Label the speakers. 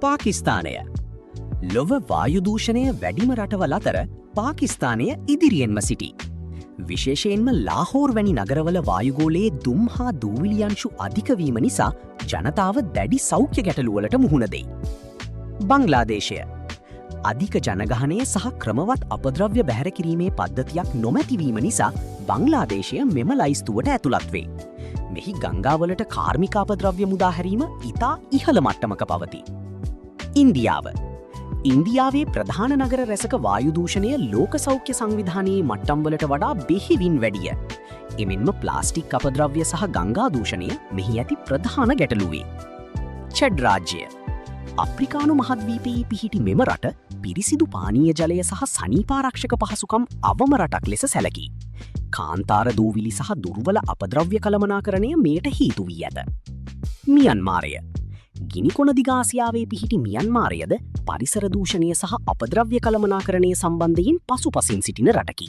Speaker 1: පාකිස්තානය ලොව වායුදූෂණය වැඩිම රටවල් අතර පාකිස්තානය ඉදිරියෙන්ම සිටි. විශේෂයෙන්ම ලාහෝර් වැනි නගරවල වායුගෝලයේ දුම් හා දූවිලියංශු අධිකවීම නිසා ජනතාව දැඩි සෞඛ්‍ය ගැටලුවලට මුහුණ දෙයි. බංග්ලාදේශය අධික ජනගහනය සහ ක්‍රමවත් අපද්‍රව්‍ය බැහැර කිරීමේ පද්ධතියක් නොමැතිවීම නිසා බංග්ලාදේශය මෙම ලයිස්තුවට ඇතුළත් වේ. මෙහි ගංගාවලට කාර්මික අපද්‍රව්‍ය මුදාහැරීම ඉතා ඉහළ මට්ටමක පවතී. ඉන්දියාවේ ප්‍රධාන නගර රැසක වායුදූෂණය ලෝක සෞඛ්‍ය සංවිධානයේ මට්ටම්වලට වඩා බෙහෙවින් වැඩිය. එමෙන්ම ප්ලාස්ටික් අපද්‍රව්‍ය සහ ගංගාදූෂණය මෙහි ඇති ප්‍රධාන ගැටලුවේ. චඩ් රාජ්‍යය අප්‍රිකානු මහද්වීපයේ පිහිටි මෙම රට පිරිසිදු පානීය ජලය සහ සනීපාරක්ෂක පහසුකම් අවම රටක් ලෙස සැලකී. කාන්තාර දූවිලි සහ දුර්වල අපද්‍රව්‍ය කළමනාකරණය මෙයට හේතු වී ඇත. මියන්මාරය ගිනිකොන දිගාසියාවේ පිහිටි මියන්මාරයද පරිසර දූෂණය සහ අපද්‍රව්‍ය කළමනාකරණය සම්බන්ධයෙන් පසුපසින් සිටින රටකි.